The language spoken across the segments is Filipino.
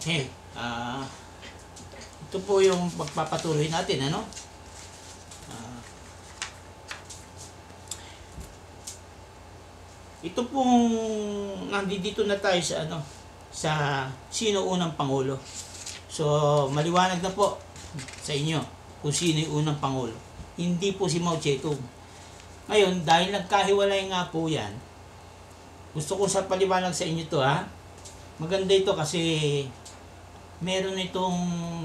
Okay. Ito po yung pagpapatuloy natin, ano? Ito pong nandito na tayo sa sa sino unang pangulo. So, maliwanag na po sa inyo kung sino yung unang pangulo. Hindi po si Mao Zedong. Ngayon, dahil nagkahiwalay nga po yan, gusto ko sa paliwanag sa inyo to, ha. Maganda ito kasi meron itong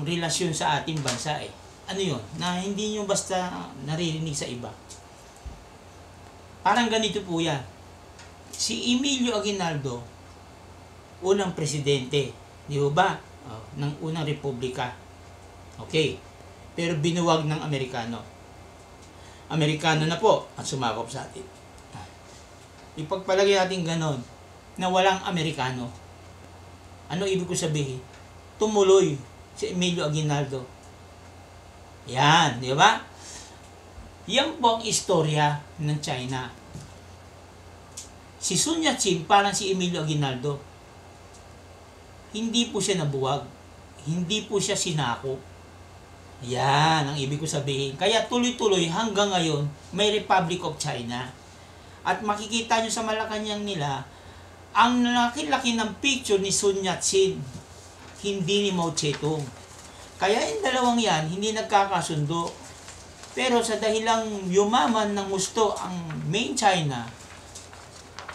relasyon sa ating bansa eh. Ano yun? Na hindi nyo basta naririnig sa iba. Parang ganito po yan. Si Emilio Aguinaldo, unang presidente, di ba? Ng unang republika. Okay. Pero binuwag ng Amerikano. Amerikano na po ang sumakop sa atin. Ipagpalagay natin ganon, na walang Amerikano. Ano ibig ko sabihin? Tumuloy si Emilio Aguinaldo. Yan, di ba? Yan po ang istorya ng China. Si Sun Yat-sen parang si Emilio Aguinaldo. Hindi po siya nabuwag. Hindi po siya sinakop. Yan ang ibig ko sabihin. Kaya tuloy-tuloy hanggang ngayon may Republic of China. At makikita nyo sa Malacanang nila ang laki-laki ng picture ni Sun Yat-sen, hindi ni Mao Zedong. Kaya yung dalawang yan hindi nagkakasundo. Pero sa dahilang yumaman ng gusto ang main China,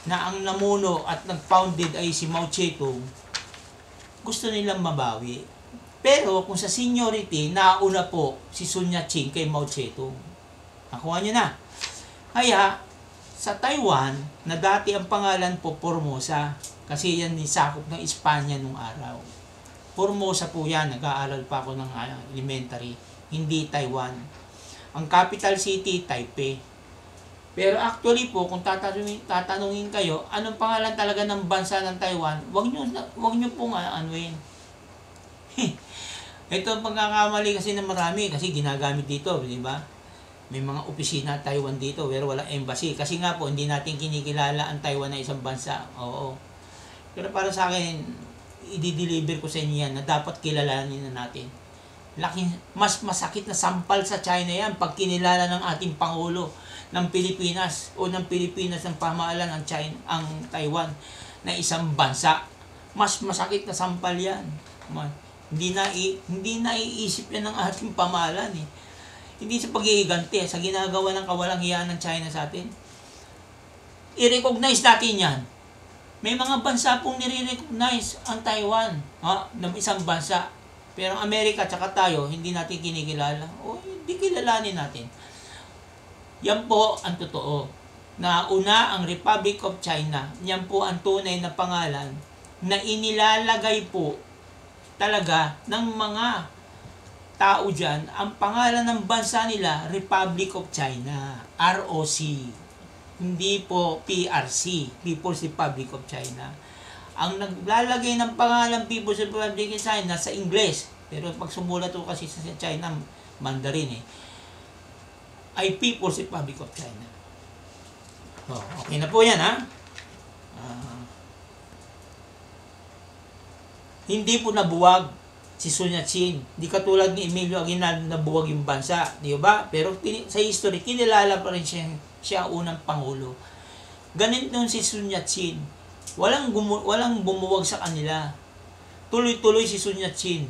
na ang namuno at nag-founded ay si Mao Zedong, gusto nilang mabawi. Pero kung sa seniority, nauna po si Sun Yat-sen kay Mao Zedong. Nakuha nyo na. Kaya, sa Taiwan, na dati ang pangalan po Formosa, kasi yan nisakop ng Espanya nung araw. Formosa po yan, nag-aaral pa ako ng elementary, hindi Taiwan. Ang capital city, Taipei. Pero actually po, kung tatanungin kayo, anong pangalan talaga ng bansa ng Taiwan, wag nyo pong anuin. Ito ang pagkakamali kasi ng marami, kasi ginagamit dito, di ba? May mga opisina Taiwan dito, pero walang embassy. Kasi nga po, hindi natin kinikilala ang Taiwan na isang bansa. Oo. Pero para sa akin, i-deliver ko sa inyo yan na dapat kilalanin na natin. Mas masakit na sampal sa China yan pag kinilala ng ating Pangulo ng Pilipinas o ng Pilipinas ng pamahalaan ng China, ang Taiwan na isang bansa. Mas masakit na sampal yan. Hindi naiisip yan ng ating pamahalaan eh. Hindi sa pag-iiganti, sa ginagawa ng kawalang hiyaan ng China sa atin. I-recognize natin yan. May mga bansa pong nire-recognize ang Taiwan ng isang bansa. Pero ang Amerika at tayo, hindi natin kinikilala. O hindi kilalanin natin. Yan po ang totoo. Nauna ang Republic of China. Yan po ang tunay na pangalan na inilalagay po talaga ng mga tao dyan. Ang pangalan ng bansa nila, Republic of China. ROC. Hindi po PRC. People's Republic of China. Ang naglalagay ng pangalan People's Republic of China sa Ingles, pero pag sumulat po kasi sa China, Mandarin ay People's Republic of China. Okay na po yan, ha? Hindi po nabuwag si Sun Yat-sen. Di katulad ni Emilio Aguinaldo nabuwag yung bansa, di ba? Pero sa history, kinilala pa rin siya ang unang pangulo. Ganito nun si Sun Yat-sen. Walang bumuwag sa kanila. Tuloy-tuloy si Sun Yat-sen.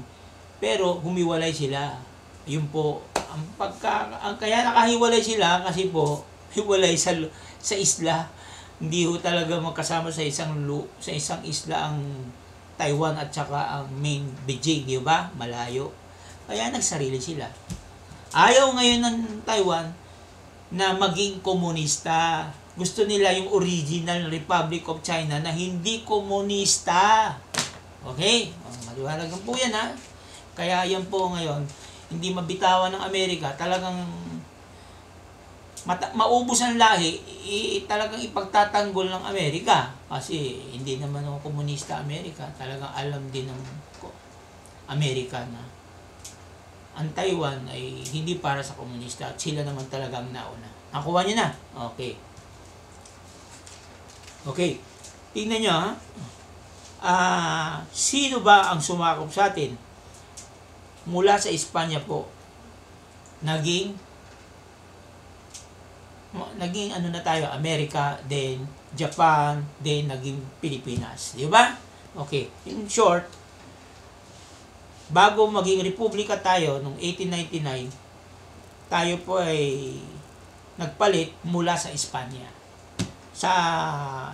Pero humiwalay sila. Yun po. Kaya nakahiwalay sila kasi po hiwalay sa isla. Hindi ho talaga magkasama sa isang isla ang Taiwan at saka ang main Beijing, di ba? Malayo. Kaya nagsarili sila. Ayaw ngayon ng Taiwan na maging komunista. Gusto nila yung original Republic of China na hindi komunista. Okay? Maliwanag po yan, ha? Kaya yan po ngayon, hindi mabitawan ng Amerika. Talagang maubos ang lahi, talagang ipagtatanggol ng Amerika. Kasi hindi naman ako komunista Amerika. Talagang alam din ng Amerika na ang Taiwan ay hindi para sa komunista at sila naman talagang nauna. Nakuha niyo na? Okay. Okay. Tingnan nyo, ha? Sino ba ang sumakop sa atin? Mula sa Espanya po, naging ano na tayo, Amerika, then Japan, then naging Pilipinas. Di ba? Okay. In short, bago maging republika tayo noong 1899, tayo po ay nagpalit mula sa Espanya. Sa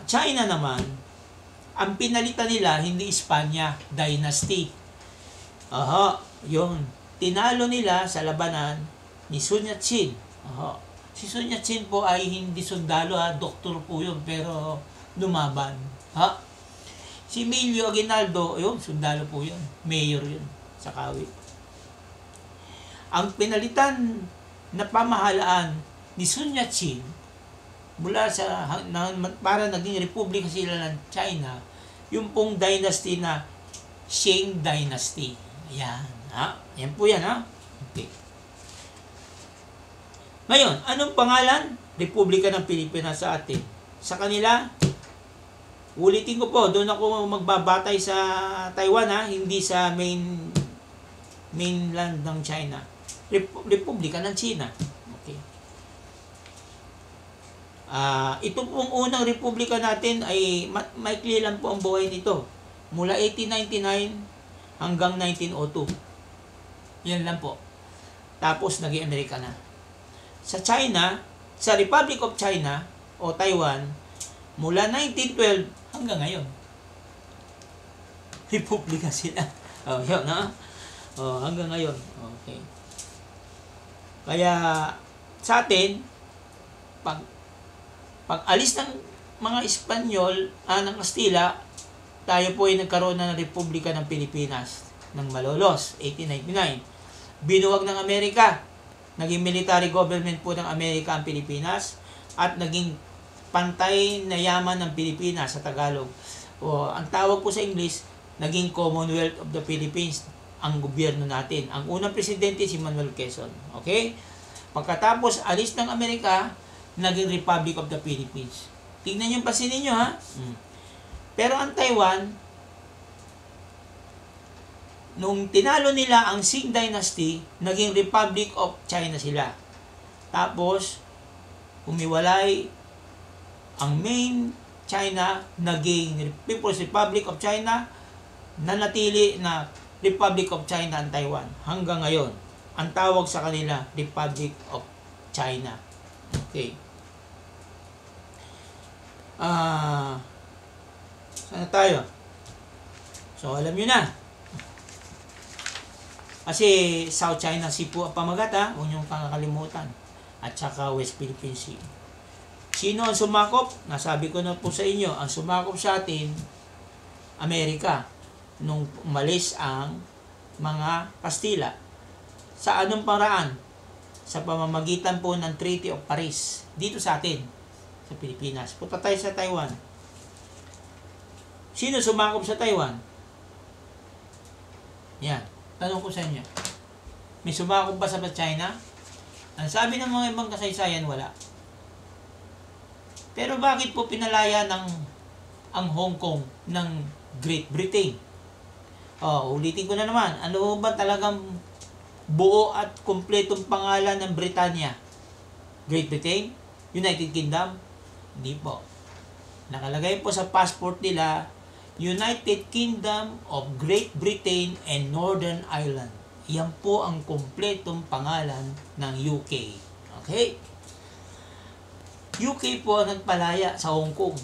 China naman, ang pinalitan nila hindi Espanya, dynasty. Yun. Tinalo nila sa labanan ni Sun Yat-sen. Si Sun Yat-sen po ay hindi sundalo, doktor po yun, pero lumaban. Si Emilio Aguinaldo, yun, sundalo po yun. Mayor yun sa Kawit. Ang pinalitan na pamahalaan ni Sun Yat-sen mula sa para naging republika sila ng China, yung pong dynasty na Shang Dynasty. Yan. Yan po yan, Okay. Ngayon, anong pangalan? Republika ng Pilipinas sa atin. Sa kanila, ulitin ko po, doon ako magbabatay sa Taiwan, hindi sa mainland ng China. Republika ng China. Okay. Ito pong unang republika natin ay maikli lang po ang buhay nito. Mula 1899 hanggang 1902. Yan lang po. Tapos naging Amerika na. Sa China, sa Republic of China o Taiwan, mula 1912 hanggang ngayon. Republika sila. Yun, hanggang ngayon. Okay. Kaya sa atin, pag alis ng mga Espanyol, ng Kastila, tayo po ay nagkaroon na ng Republika ng Pilipinas ng Malolos, 1899. Binuwag ng Amerika. Naging military government po ng Amerika ang Pilipinas at naging pantay na yaman ng Pilipinas sa Tagalog. Ang tawag po sa English, naging Commonwealth of the Philippines ang gobyerno natin. Ang unang presidente si Manuel Quezon. Okay? Pagkatapos alis ng Amerika, naging Republic of the Philippines. Tingnan yung pasin ninyo, Pero ang Taiwan, nung tinalo nila ang Qing Dynasty, naging Republic of China sila. Tapos, umiwalay ang main China, naging People's Republic of China, nanatili na Republic of China ang Taiwan. Hanggang ngayon, ang tawag sa kanila, Republic of China. Okay. Saan tayo? So, alam nyo na. Kasi South China Sea po ang pamagat, huwag niyong kakalimutan. At saka West Philippine Sea. Sino ang sumakop? Nasabi ko na po sa inyo, ang sumakop sa atin, Amerika, nung umalis ang mga Kastila. Sa anong paraan? Sa pamamagitan po ng Treaty of Paris, dito sa atin, sa Pilipinas. Punta tayo sa Taiwan. Sino sumakop sa Taiwan? Yan. Tanong ko sa inyo. May sumakop ba sa China? Ang sabi ng mga ibang kasaysayan, wala. Pero bakit po pinalaya ang Hong Kong ng Great Britain? Ulitin ko na naman. Ano ba talagang buo at kumpletong pangalan ng Britanya? Great Britain? United Kingdom? Hindi po. Nakalagay po sa passport nila, United Kingdom of Great Britain and Northern Ireland. Yan po ang kumpletong pangalan ng UK. Okay? UK po ang nagpalaya sa Hong Kong.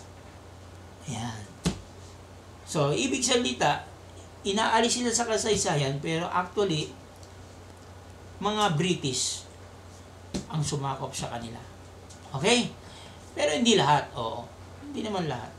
Ayan. So, ibig salita, inaalis sila sa kasaysayan, pero actually, mga British ang sumakop sa kanila. Okay? Pero hindi lahat. Hindi naman lahat.